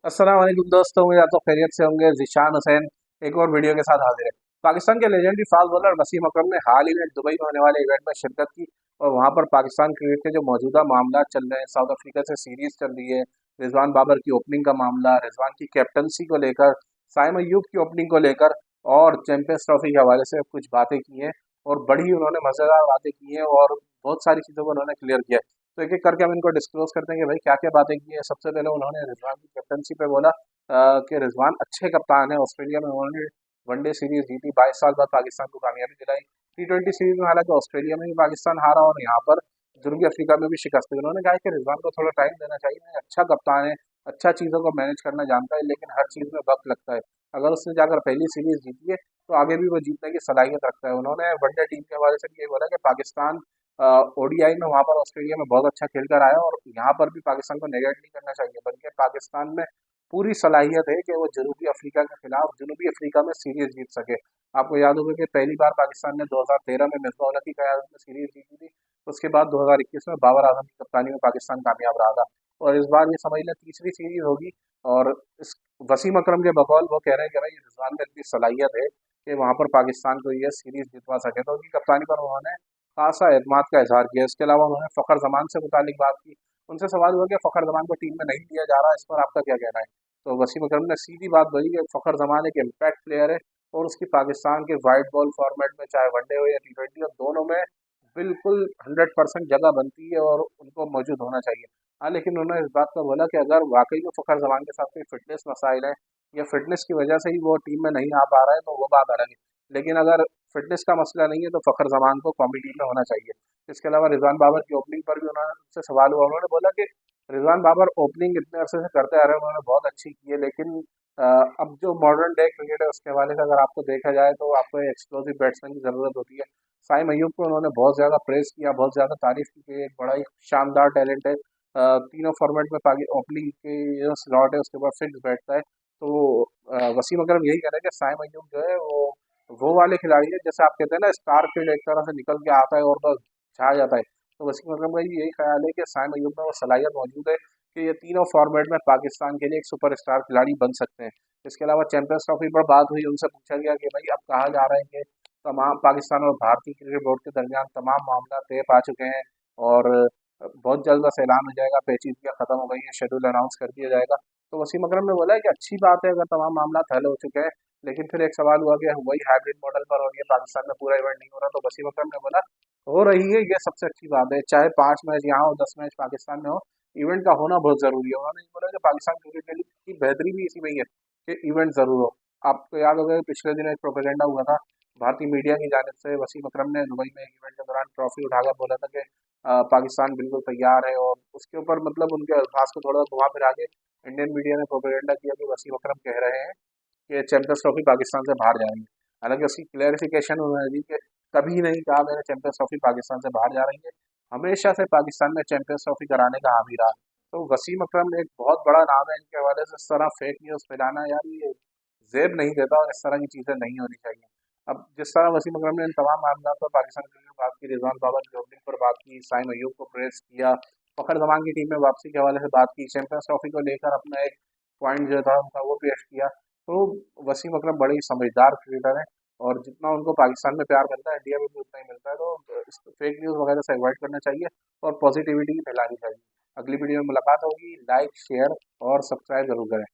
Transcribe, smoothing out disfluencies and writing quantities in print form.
अस्सलाम वालेकुम दोस्तों, उम्मीद है आप तो खैरियत से होंगे। ज़ीशान हुसैन एक और वीडियो के साथ हाजिर है। पाकिस्तान के लेजेंडरी फास्ट बॉलर वसीम अकरम ने हाल ही में दुबई में होने वाले इवेंट में शिरकत की और वहां पर पाकिस्तान क्रिकेट के जो मौजूदा मामला चल रहे हैं, साउथ अफ्रीका से सीरीज चल रही है, रिजवान बाबर की ओपनिंग का मामला, रिजवान की कैप्टनसी को लेकर, साइम अय्यूब की ओपनिंग को लेकर और चैंपियंस ट्रॉफी के हवाले से कुछ बातें की हैं और बड़ी उन्होंने मज़ेदार बातें की हैं और बहुत सारी चीज़ों को उन्होंने क्लियर किया है। तो एक एक करके हम इनको डिस्क्लोज करते हैं कि भाई क्या क्या बातें की है। सबसे पहले उन्होंने रिजवान की कैप्टनसी पे बोला कि रिजवान अच्छे कप्तान है। ऑस्ट्रेलिया में उन्होंने वनडे सीरीज जीती, 22 साल बाद पाकिस्तान को कामयाबी दिलाई। T20 सीरीज में हालांकि ऑस्ट्रेलिया में भी पाकिस्तान हारा और यहाँ पर जनूबी अफ्रीका में भी शिकस्त हुई। उन्होंने कहा कि रिजवान को थोड़ा टाइम देना चाहिए, अच्छा कप्तान है, अच्छा चीज़ों को मैनेज करना जानता है, लेकिन हर चीज़ में वक्त लगता है। अगर उसने जाकर पहली सीरीज जीती है तो आगे भी वो जीतने की सलाहियत रखता है। उन्होंने वनडे टीम के हवाले से भी ये बोला कि पाकिस्तान ओडीआई में वहाँ पर ऑस्ट्रेलिया में बहुत अच्छा खेल कर आया और यहाँ पर भी पाकिस्तान को नेगलेक्ट नहीं करना चाहिए, बल्कि पाकिस्तान में पूरी सलाहियत है कि वो जनूबी अफ्रीका के खिलाफ जनूबी अफ्रीका में सीरीज जीत सके। आपको याद होगा कि पहली बार पाकिस्तान ने 2013 में मिसबाह-उल-हक की क़यादत में सीरीज जीती थी। उसके बाद 2021 में बाबर आजम की कप्तानी में पाकिस्तान कामयाब रहा था और इस बार ये समझ लें तीसरी सीरीज होगी। और इस वसीम अकरम के बकौल वो कह रहे हैं कि भाई रिजवान में इतनी सलाहियत है कि वहाँ पर पाकिस्तान को ये सीरीज जितवा सके, तो उनकी कप्तानी पर उन्होंने खासा एतमाद का इजहार किया। इसके अलावा उन्होंने फ़खर जमान से मुतालिक बात की। उनसे सवाल हुआ कि फ़खर जमान को टीम में नहीं लिया जा रहा, इस पर आपका क्या कहना है? तो वसीम अकरम ने सीधी बात बोली कि फ़खर जमान एक इम्पैक्ट प्लेयर है और उसकी पाकिस्तान के वाइट बॉल फॉर्मेट में चाहे वनडे हो या T20 हो, दोनों में बिल्कुल 100% जगह बनती है और उनको मौजूद होना चाहिए। हाँ, लेकिन उन्होंने इस बात को बोला कि अगर वाकई में फ़खर जमान के साथ कोई फिटनेस मसाइल है या फिटनेस की वजह से ही वो टीम में नहीं आ पा रहा है तो वो बात अलग है, लेकिन अगर फिटनेस का मसला नहीं है तो फ़खर जमान को कौमी टीम में होना चाहिए। इसके अलावा रिजवान बाबर की ओपनिंग पर भी उन्होंने उनसे सवाल हुआ। उन्होंने बोला कि रिजवान बाबर ओपनिंग इतने अरसे से करते आ रहे हैं, उन्होंने बहुत अच्छी की है, लेकिन अब जो मॉडर्न डे क्रिकेट है उसके हवाले से अगर आपको देखा जाए तो आपको एक्सप्लोसिव बैट्समैन की ज़रूरत होती है। साइम अय्यूब को उन्होंने बहुत ज़्यादा प्रेज़ किया, बहुत ज़्यादा तारीफ़ की कि एक बड़ा ही शानदार टैलेंट है। तीनों फॉर्मेट में पाकि ओपनिंग के जो स्लॉट है उसके बाद फिक्स बैठता है। तो वसीम अकरम यही कह रहे हैं कि साइम अय्यूब जो है वो वाले खिलाड़ी है, जैसे आप कहते हैं ना स्टार फील्ड एक तरह से निकल के आता है और बस छा जाता है। तो वसीम अकरम का भी यही ख्याल है कि साइम अय्यूब में वो सलाहियत मौजूद है कि ये तीनों फॉर्मेट में पाकिस्तान के लिए एक सुपरस्टार खिलाड़ी बन सकते हैं। इसके अलावा चैंपियंस ट्रॉफी पर बात हुई, उनसे पूछा गया कि भाई अब कहा जा रहा है कि तमाम पाकिस्तान और भारतीय क्रिकेट बोर्ड के दरमियान तमाम मामला तय पा चुके हैं और बहुत जल्द बस ऐलान हो जाएगा, पेचीदगियाँ खत्म हो गई हैं, शेड्यूल अनाउंस कर दिया जाएगा। तो वसीम अकरम ने बोला है कि अच्छी बात है अगर तमाम मामला हल हो चुके हैं, लेकिन फिर एक सवाल हुआ कि वही हाइब्रिड मॉडल पर हो रही है, पाकिस्तान में पूरा इवेंट नहीं हो रहा। तो वसीम अकरम ने बोला हो रही है, ये सबसे अच्छी बात है, चाहे 5 मैच यहाँ हो 10 मैच पाकिस्तान में हो, इवेंट का होना बहुत ज़रूरी है। उन्होंने ये बोला कि पाकिस्तान क्रिकेट की बेहतरी भी इसी में ही है कि इवेंट ज़रूर हो। आपको याद होगा कि पिछले दिनों एक प्रोपेगेंडा हुआ था भारतीय मीडिया की जानिब से। वसीम अकरम ने दुबई में एक इवेंट के दौरान ट्रॉफी उठाकर बोला था कि पाकिस्तान बिल्कुल तैयार है और उसके ऊपर मतलब उनके अल्फाज को थोड़ा घुमा फिरा के इंडियन मीडिया ने प्रोपेगेंडा किया कि वसीम अकरम कह रहे हैं कि चैंपियंस ट्रॉफी पाकिस्तान से बाहर जाएंगे। हालांकि उसकी क्लैरिफिकेशन उन्होंने दी कि कभी नहीं कहा मैंने चैंपियंस ट्रॉफी पाकिस्तान से बाहर जा रही है, हमेशा से पाकिस्तान में चैंपियंस ट्रॉफी कराने का हामी रहा। तो वसीम अकरम एक बहुत बड़ा नाम है, इनके हवाले से इस तरह फेक न्यूज़ फैलाना यार ये ज़ेब नहीं देता और इस तरह की चीज़ें नहीं होनी चाहिए। अब जिस तरह वसीम अकरम ने इन तमाम मामलों पर पाकिस्तान क्रिकेट में बात की, रिजवान बाबर की ओपनिंग पर बात की, साइम अय्यूब को प्रेस किया, फ़खर जमान की टीम में वापसी के हवाले से बात की, चैंपियंस ट्रॉफी को लेकर अपना एक पॉइंट जो था उनका वो पेश किया, तो वसीम अकरम बड़े ही समझदार क्रिकेटर हैं और जितना उनको पाकिस्तान में प्यार मिलता है इंडिया में भी उतना ही मिलता है। तो इस फेक न्यूज़ वगैरह से अवॉइड करना चाहिए और पॉजिटिविटी फैलानी चाहिए। अगली वीडियो में मुलाकात होगी, लाइक शेयर और सब्सक्राइब जरूर करें।